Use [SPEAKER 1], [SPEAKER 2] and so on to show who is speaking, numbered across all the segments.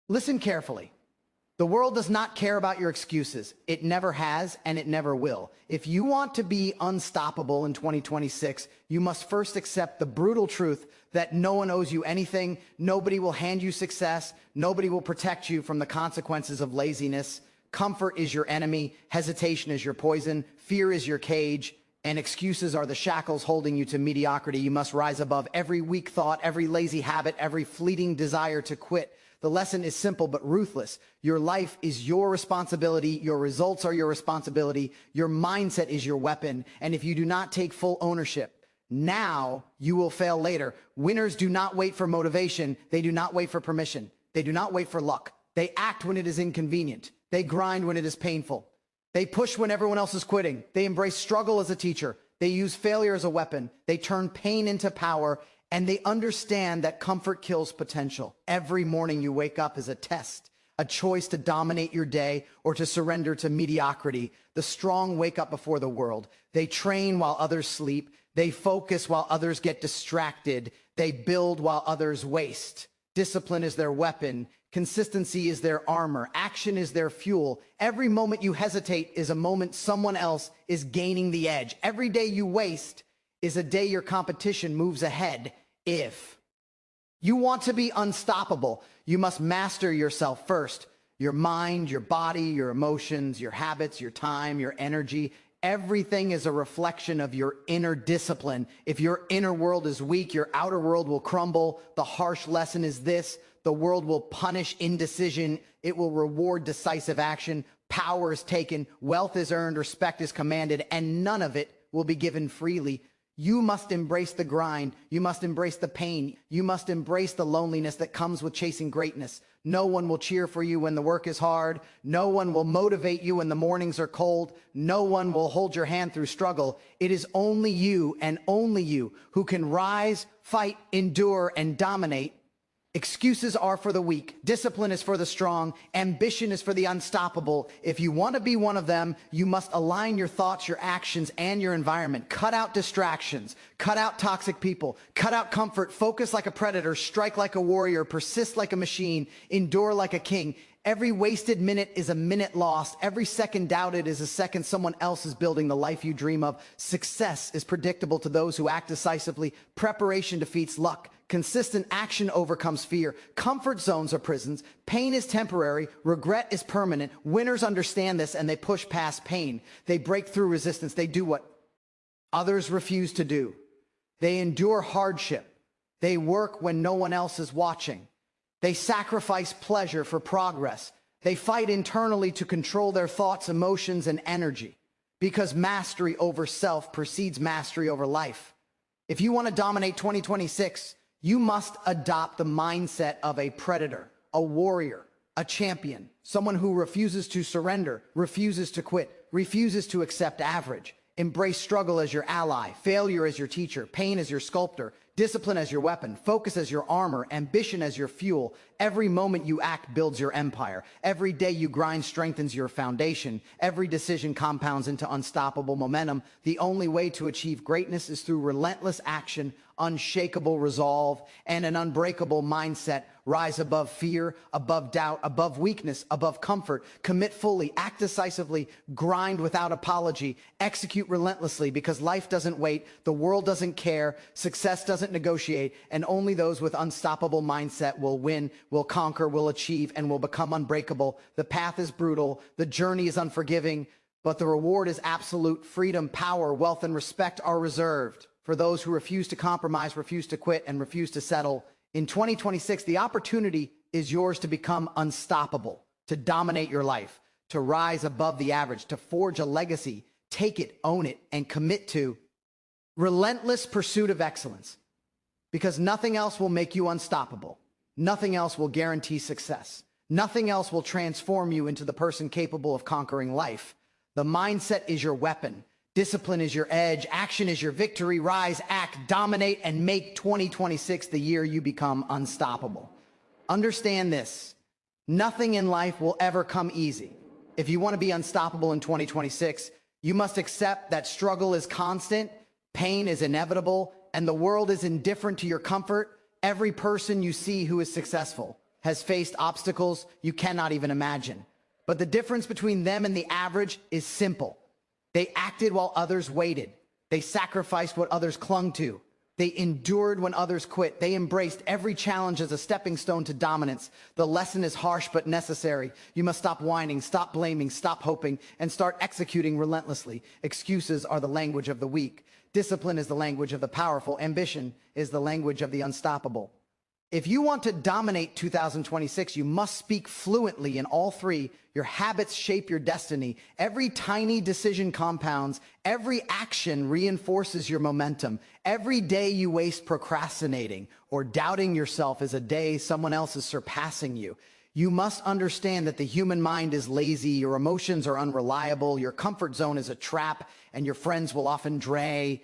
[SPEAKER 1] Listen carefully. The world does not care about your excuses. It never has, and it never will. If you want to be unstoppable in 2026, you must first accept the brutal truth that no one owes you anything, nobody will hand you success, nobody will protect you from the consequences of laziness. Comfort is your enemy, hesitation is your poison, fear is your cage, and excuses are the shackles holding you to mediocrity. You must rise above every weak thought, every lazy habit, every fleeting desire to quit. The lesson is simple but ruthless. Your life is your responsibility. Your results are your responsibility. Your mindset is your weapon. And if you do not take full ownership, now you will fail later. Winners do not wait for motivation. They do not wait for permission. They do not wait for luck. They act when it is inconvenient. They grind when it is painful. They push when everyone else is quitting. They embrace struggle as a teacher. They use failure as a weapon. They turn pain into power. And they understand that comfort kills potential. Every morning you wake up is a test, a choice to dominate your day or to surrender to mediocrity. The strong wake up before the world. They train while others sleep. They focus while others get distracted. They build while others waste. Discipline is their weapon. Consistency is their armor. Action is their fuel. Every moment you hesitate is a moment someone else is gaining the edge. Every day you waste is a day your competition moves ahead. If you want to be unstoppable, you must master yourself first. Your mind, your body, your emotions, your habits, your time, your energy. Everything is a reflection of your inner discipline. If your inner world is weak, your outer world will crumble. The harsh lesson is this: the world will punish indecision. It will reward decisive action. Power is taken, wealth is earned, respect is commanded, and none of it will be given freely. You must embrace the grind. You must embrace the pain. You must embrace the loneliness that comes with chasing greatness. No one will cheer for you when the work is hard. No one will motivate you when the mornings are cold. No one will hold your hand through struggle. It is only you and only you who can rise, fight, endure, and dominate. Excuses are for the weak. Discipline is for the strong. Ambition is for the unstoppable. If you want to be one of them, you must align your thoughts, your actions, and your environment. Cut out distractions. Cut out toxic people. Cut out comfort. Focus like a predator. Strike like a warrior. Persist like a machine. Endure like a king. Every wasted minute is a minute lost. Every second doubted is a second someone else is building the life you dream of. Success is predictable to those who act decisively. Preparation defeats luck. Consistent action overcomes fear. Comfort zones are prisons. Pain is temporary. Regret is permanent. Winners understand this and they push past pain. They break through resistance. They do what others refuse to do. They endure hardship. They work when no one else is watching. They sacrifice pleasure for progress. They fight internally to control their thoughts, emotions, and energy, because mastery over self precedes mastery over life. If you want to dominate 2026, you must adopt the mindset of a predator, a warrior, a champion, someone who refuses to surrender, refuses to quit, refuses to accept average. Embrace struggle as your ally, failure as your teacher, pain as your sculptor, discipline as your weapon, focus as your armor, ambition as your fuel. Every moment you act builds your empire. Every day you grind strengthens your foundation. Every decision compounds into unstoppable momentum. The only way to achieve greatness is through relentless action, unshakable resolve, and an unbreakable mindset. Rise above fear, above doubt, above weakness, above comfort. Commit fully, act decisively, grind without apology, execute relentlessly, because life doesn't wait, the world doesn't care, success doesn't negotiate, and only those with unstoppable mindset will win, will conquer, will achieve, and will become unbreakable. The path is brutal, the journey is unforgiving, but the reward is absolute. Freedom, power, wealth, and respect are reserved for those who refuse to compromise, refuse to quit, and refuse to settle. In 2026, the opportunity is yours to become unstoppable, to dominate your life, to rise above the average, to forge a legacy. Take it, own it, and commit to relentless pursuit of excellence, because nothing else will make you unstoppable. Nothing else will guarantee success. Nothing else will transform you into the person capable of conquering life. The mindset is your weapon. Discipline is your edge. Action is your victory. Rise, act, dominate, and make 2026 the year you become unstoppable. Understand this: nothing in life will ever come easy. If you want to be unstoppable in 2026, you must accept that struggle is constant, pain is inevitable, and the world is indifferent to your comfort. Every person you see who is successful, has faced obstacles you cannot even imagine. But the difference between them and the average is simple. They acted while others waited. They sacrificed what others clung to. They endured when others quit. They embraced every challenge as a stepping stone to dominance. The lesson is harsh but necessary. You must stop whining, stop blaming, stop hoping, and start executing relentlessly. Excuses are the language of the weak. Discipline is the language of the powerful. Ambition is the language of the unstoppable. If you want to dominate 2026, you must speak fluently in all three. Your habits shape your destiny. Every tiny decision compounds. Every action reinforces your momentum. Every day you waste procrastinating or doubting yourself is a day someone else is surpassing you. You must understand that the human mind is lazy, your emotions are unreliable, your comfort zone is a trap, and your friends will often drag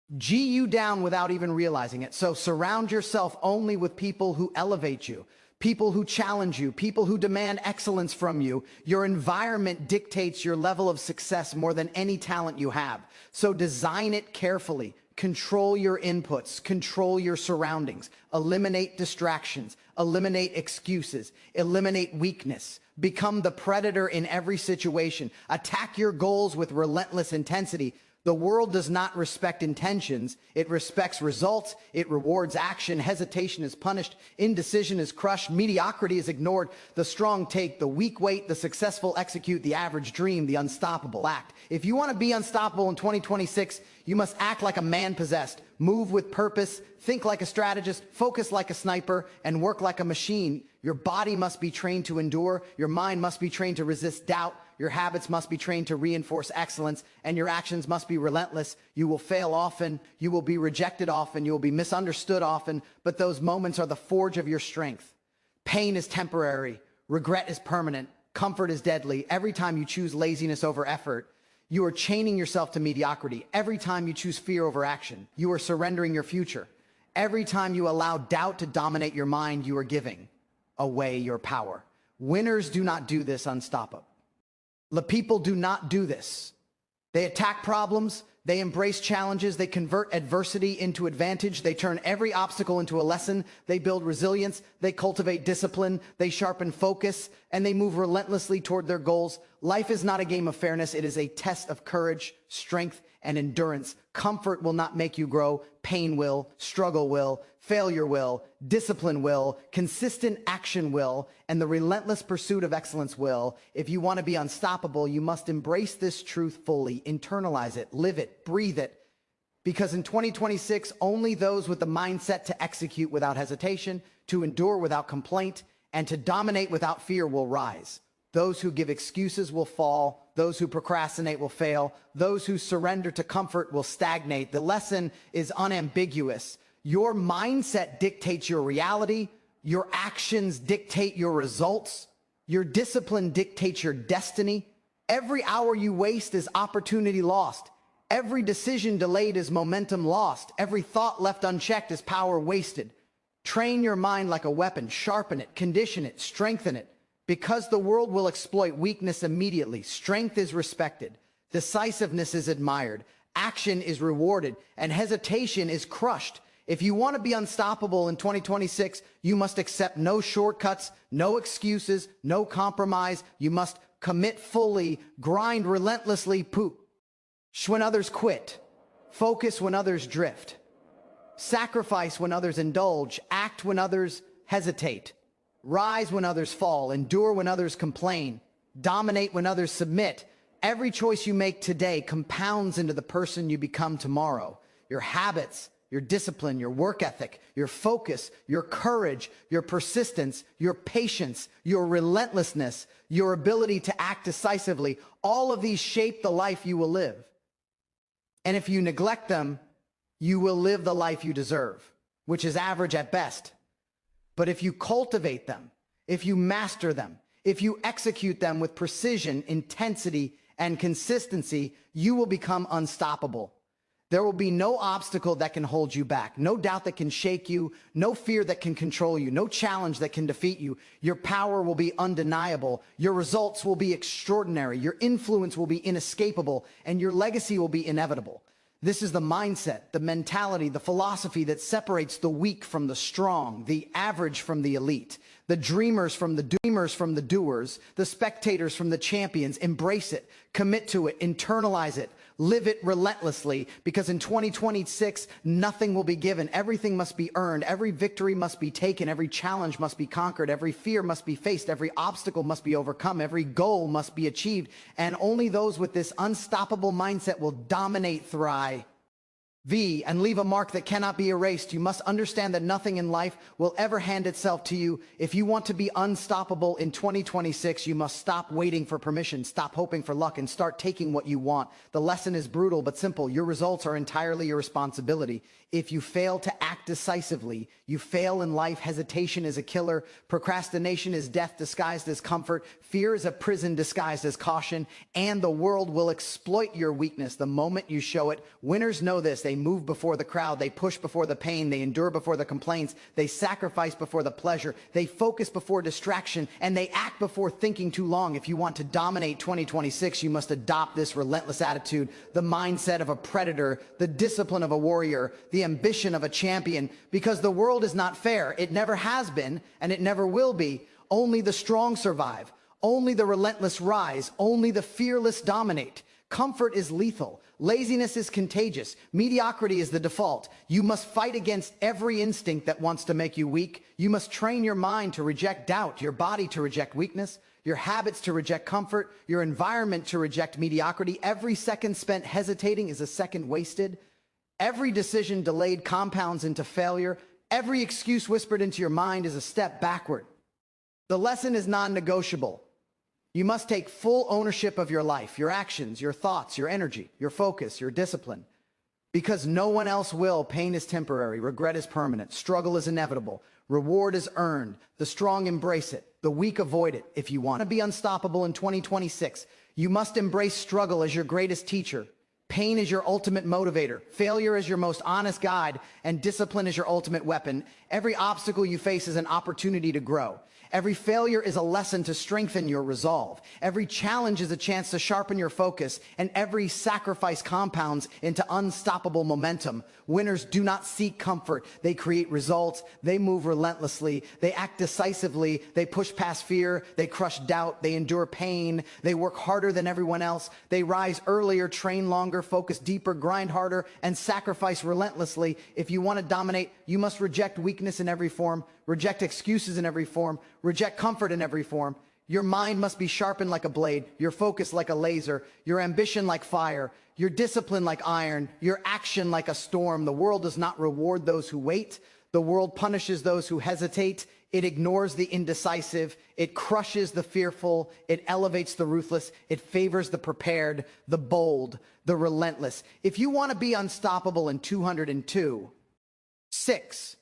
[SPEAKER 1] you down without even realizing it. So surround yourself only with people who elevate you, people who challenge you, people who demand excellence from you. Your environment dictates your level of success more than any talent you have. So design it carefully. Control your inputs, control your surroundings, eliminate distractions, eliminate excuses, eliminate weakness. Become the predator in every situation. Attack your goals with relentless intensity. The world does not respect intentions. It respects results. It rewards action. Hesitation is punished. Indecision is crushed. Mediocrity is ignored. The strong take, the weak wait, the successful execute, the average dream, the unstoppable act. If you want to be unstoppable in 2026, you must act like a man possessed, move with purpose, think like a strategist, focus like a sniper, and work like a machine. Your body must be trained to endure. Your mind must be trained to resist doubt. Your habits must be trained to reinforce excellence, and your actions must be relentless. You will fail often. You will be rejected often. You will be misunderstood often, but those moments are the forge of your strength. Pain is temporary. Regret is permanent. Comfort is deadly. Every time you choose laziness over effort, you are chaining yourself to mediocrity. Every time you choose fear over action, you are surrendering your future. Every time you allow doubt to dominate your mind, you are giving away your power. Winners do not do this. Unstoppable. The people do not do this. They attack problems. They embrace challenges. They convert adversity into advantage. They turn every obstacle into a lesson. They build resilience. They cultivate discipline. They sharpen focus, and they move relentlessly toward their goals. Life is not a game of fairness. It is a test of courage, strength, and endurance. Comfort will not make you grow. Pain will, struggle will, failure will, discipline will, consistent action will, and the relentless pursuit of excellence will. If you want to be unstoppable, you must embrace this truth fully, internalize it, live it, breathe it. Because in 2026, only those with the mindset to execute without hesitation, to endure without complaint, and to dominate without fear will rise. Those who give excuses will fall. Those who procrastinate will fail. Those who surrender to comfort will stagnate. The lesson is unambiguous. Your mindset dictates your reality. Your actions dictate your results. Your discipline dictates your destiny. Every hour you waste is opportunity lost. Every decision delayed is momentum lost. Every thought left unchecked is power wasted. Train your mind like a weapon. Sharpen it, condition it, strengthen it. Because the world will exploit weakness immediately, strength is respected, decisiveness is admired, action is rewarded, and hesitation is crushed. If you want to be unstoppable in 2026, you must accept no shortcuts, no excuses, no compromise. You must commit fully, grind relentlessly, push when others quit, focus when others drift, sacrifice when others indulge, act when others hesitate. Rise when others fall, endure when others complain, dominate when others submit. Every choice you make today compounds into the person you become tomorrow. Your habits, your discipline, your work ethic, your focus, your courage, your persistence, your patience, your relentlessness, your ability to act decisively, all of these shape the life you will live. And if you neglect them, you will live the life you deserve, which is average at best. But if you cultivate them, if you master them, if you execute them with precision, intensity, and consistency, you will become unstoppable. There will be no obstacle that can hold you back, no doubt that can shake you, no fear that can control you, no challenge that can defeat you. Your power will be undeniable. Your results will be extraordinary. Your influence will be inescapable, and your legacy will be inevitable. This is the mindset, the mentality, the philosophy that separates the weak from the strong, the average from the elite, the dreamers from the doers, the spectators from the champions. Embrace it, commit to it, internalize it, live it relentlessly, because in 2026, nothing will be given. Everything must be earned. Every victory must be taken. Every challenge must be conquered. Every fear must be faced. Every obstacle must be overcome. Every goal must be achieved. And only those with this unstoppable mindset will dominate, thrive, and leave a mark that cannot be erased. You must understand that nothing in life will ever hand itself to you. If you want to be unstoppable in 2026, you must stop waiting for permission, stop hoping for luck, and start taking what you want. The lesson is brutal but simple. Your results are entirely your responsibility. If you fail to act decisively, you fail in life. Hesitation is a killer. Procrastination is death disguised as comfort. Fear is a prison disguised as caution. And the world will exploit your weakness the moment you show it. Winners know this. They move before the crowd. They push before the pain. They endure before the complaints. They sacrifice before the pleasure. They focus before distraction. And they act before thinking too long. If you want to dominate 2026, you must adopt this relentless attitude, the mindset of a predator, the discipline of a warrior, the ambition of a champion, because the world is not fair. It never has been, and it never will be. Only the strong survive. Only the relentless rise. Only the fearless dominate. Comfort is lethal. Laziness is contagious. Mediocrity is the default. You must fight against every instinct that wants to make you weak. You must train your mind to reject doubt, your body to reject weakness, your habits to reject comfort, your environment to reject mediocrity. Every second spent hesitating is a second wasted. Every decision delayed compounds into failure. Every excuse whispered into your mind is a step backward. The lesson is non-negotiable. You must take full ownership of your life, your actions, your thoughts, your energy, your focus, your discipline. Because no one else will. Pain is temporary. Regret is permanent. Struggle is inevitable. Reward is earned. The strong embrace it. The weak avoid it. If you want to be unstoppable in 2026, you must embrace struggle as your greatest teacher. Pain is your ultimate motivator. Failure is your most honest guide, and discipline is your ultimate weapon. Every obstacle you face is an opportunity to grow. Every failure is a lesson to strengthen your resolve. Every challenge is a chance to sharpen your focus, and every sacrifice compounds into unstoppable momentum. Winners do not seek comfort. They create results. They move relentlessly. They act decisively. They push past fear. They crush doubt. They endure pain. They work harder than everyone else. They rise earlier, train longer, focus deeper, grind harder, and sacrifice relentlessly. If you want to dominate, you must reject weakness in every form, reject excuses in every form, reject comfort in every form. Your mind must be sharpened like a blade, your focus like a laser, your ambition like fire, your discipline like iron, your action like a storm. The world does not reward those who wait. The world punishes those who hesitate. It ignores the indecisive. It crushes the fearful. It elevates the ruthless. It favors the prepared, the bold, the relentless. If you want to be unstoppable in 202, 6,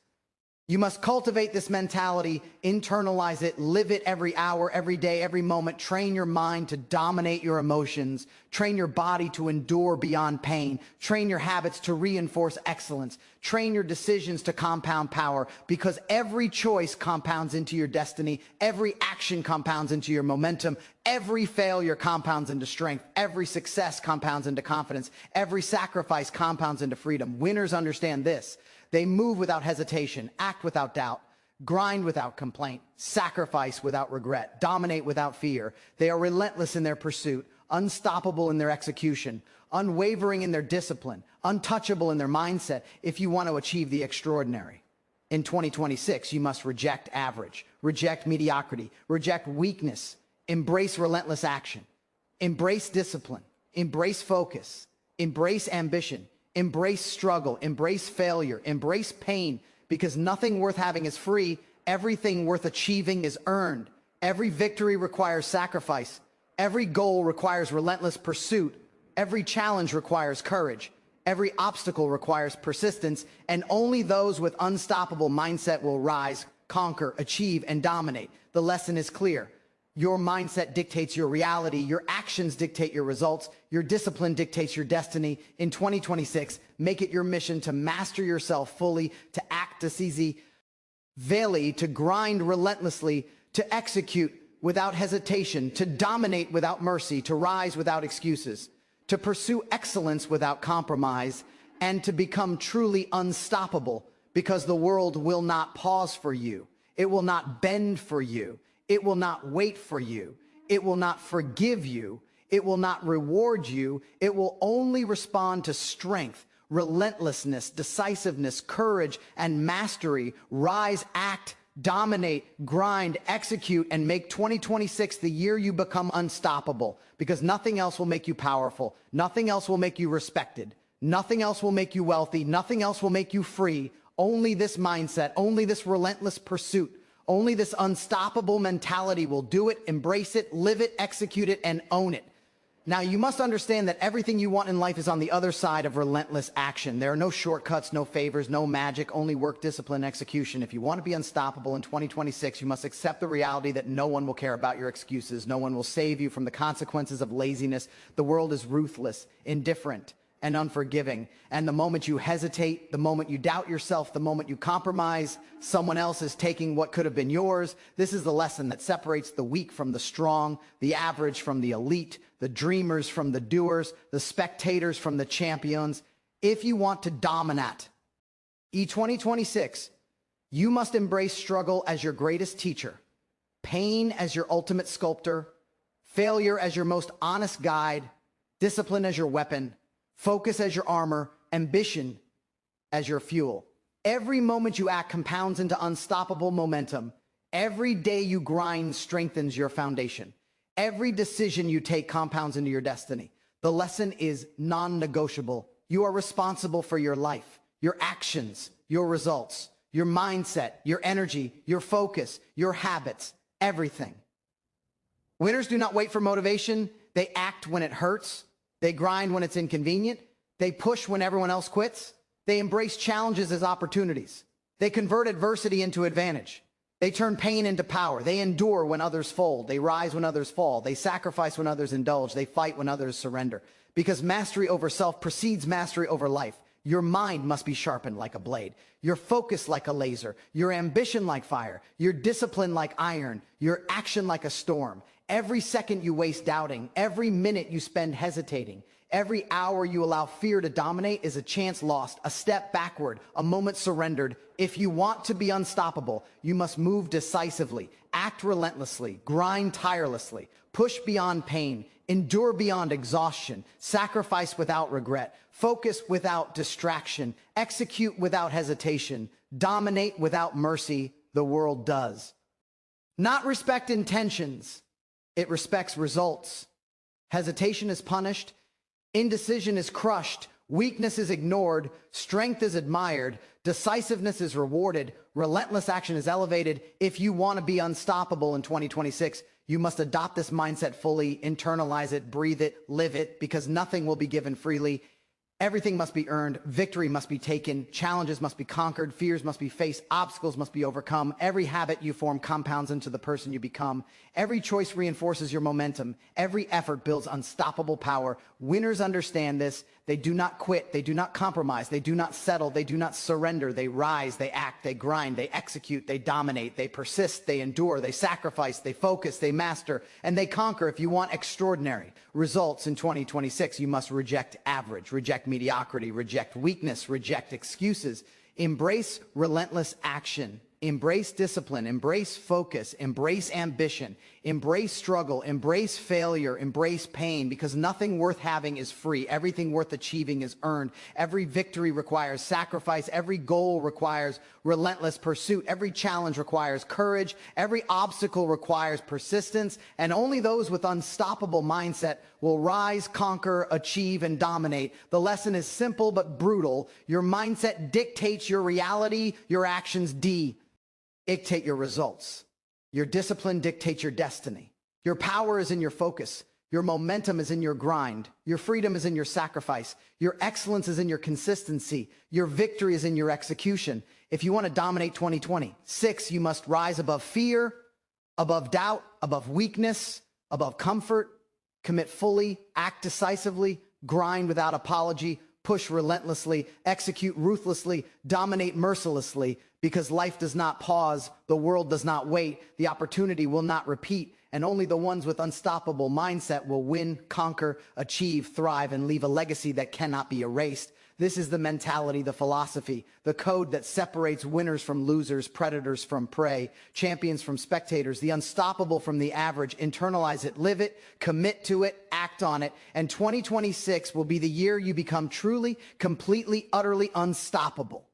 [SPEAKER 1] you must cultivate this mentality, internalize it, live it every hour, every day, every moment. Train your mind to dominate your emotions. Train your body to endure beyond pain. Train your habits to reinforce excellence. Train your decisions to compound power, because every choice compounds into your destiny. Every action compounds into your momentum. Every failure compounds into strength. Every success compounds into confidence. Every sacrifice compounds into freedom. Winners understand this. They move without hesitation, act without doubt, grind without complaint, sacrifice without regret, dominate without fear. They are relentless in their pursuit, unstoppable in their execution, unwavering in their discipline, untouchable in their mindset. If you want to achieve the extraordinary in 2026, you must reject average, reject mediocrity, reject weakness, embrace relentless action, embrace discipline, embrace focus, embrace ambition, embrace struggle, embrace failure, embrace pain, because nothing worth having is free. Everything worth achieving is earned. Every victory requires sacrifice. Every goal requires relentless pursuit. Every challenge requires courage. Every obstacle requires persistence, and only those with unstoppable mindset will rise, conquer, achieve, and dominate. The lesson is clear. Your mindset dictates your reality. Your actions dictate your results. Your discipline dictates your destiny. In 2026, make it your mission to master yourself fully, to act decisively, to grind relentlessly, to execute without hesitation, to dominate without mercy, to rise without excuses, to pursue excellence without compromise, and to become truly unstoppable, because the world will not pause for you. It will not bend for you. It will not wait for you. It will not forgive you. It will not reward you. It will only respond to strength, relentlessness, decisiveness, courage, and mastery. Rise, act, dominate, grind, execute, and make 2026 the year you become unstoppable, because nothing else will make you powerful. Nothing else will make you respected. Nothing else will make you wealthy. Nothing else will make you free. Only this mindset, only this relentless pursuit, only this unstoppable mentality will do it, embrace it, live it, execute it, and own it. Now, you must understand that everything you want in life is on the other side of relentless action. There are no shortcuts, no favors, no magic, only work, discipline, execution. If you want to be unstoppable in 2026, you must accept the reality that no one will care about your excuses. No one will save you from the consequences of laziness. The world is ruthless, indifferent, and unforgiving. And the moment you hesitate, the moment you doubt yourself, the moment you compromise, someone else is taking what could have been yours. This is the lesson that separates the weak from the strong, the average from the elite, the dreamers from the doers, the spectators from the champions. If you want to dominate E2026, you must embrace struggle as your greatest teacher, pain as your ultimate sculptor, failure as your most honest guide, discipline as your weapon, focus as your armor, ambition as your fuel. Every moment you act compounds into unstoppable momentum. Every day you grind strengthens your foundation. Every decision you take compounds into your destiny. The lesson is non-negotiable. You are responsible for your life, your actions, your results, your mindset, your energy, your focus, your habits, everything. Winners do not wait for motivation. They act when it hurts. They grind when it's inconvenient. They push when everyone else quits. They embrace challenges as opportunities. They convert adversity into advantage. They turn pain into power. They endure when others fold. They rise when others fall. They sacrifice when others indulge. They fight when others surrender. Because mastery over self precedes mastery over life. Your mind must be sharpened like a blade. Your focus like a laser. Your ambition like fire. Your discipline like iron. Your action like a storm. Every second you waste doubting. Every minute you spend hesitating. Every hour you allow fear to dominate is a chance lost, a step backward, a moment surrendered. If you want to be unstoppable, you must move decisively, act relentlessly, grind tirelessly, push beyond pain, endure beyond exhaustion, sacrifice without regret, focus without distraction, execute without hesitation, dominate without mercy. The world does not respect intentions. It respects results. Hesitation is punished. Indecision is crushed. Weakness is ignored. Strength is admired. Decisiveness is rewarded. Relentless action is elevated. If you want to be unstoppable in 2026, you must adopt this mindset fully, internalize it, breathe it, live it, because nothing will be given freely. Everything must be earned. Victory must be taken. Challenges must be conquered. Fears must be faced. Obstacles must be overcome. Every habit you form compounds into the person you become. Every choice reinforces your momentum. Every effort builds unstoppable power. Winners understand this. They do not quit. They do not compromise. They do not settle. They do not surrender. They rise. They act. They grind. They execute. They dominate. They persist. They endure. They sacrifice. They focus. They master. And they conquer. If you want extraordinary results in 2026, you must reject average, reject mediocrity, reject weakness, reject excuses. Embrace relentless action. Embrace discipline, embrace focus, embrace ambition, embrace struggle, embrace failure, embrace pain, because nothing worth having is free. Everything worth achieving is earned. Every victory requires sacrifice. Every goal requires relentless pursuit. Every challenge requires courage. Every obstacle requires persistence. And only those with unstoppable mindset will rise, conquer, achieve, and dominate. The lesson is simple but brutal. Your mindset dictates your reality. Your actions dictate your results. Your discipline dictates your destiny. Your power is in your focus. Your momentum is in your grind. Your freedom is in your sacrifice. Your excellence is in your consistency. Your victory is in your execution. If you want to dominate 2026, you must rise above fear, above doubt, above weakness, above comfort, commit fully, act decisively, grind without apology, push relentlessly, execute ruthlessly, dominate mercilessly, Because life does not pause, the world does not wait, the opportunity will not repeat, and only the ones with unstoppable mindset will win, conquer, achieve, thrive, and leave a legacy that cannot be erased. This is the mentality, the philosophy, the code that separates winners from losers, predators from prey, champions from spectators, the unstoppable from the average. Internalize it, live it, commit to it, act on it, and 2026 will be the year you become truly, completely, utterly unstoppable.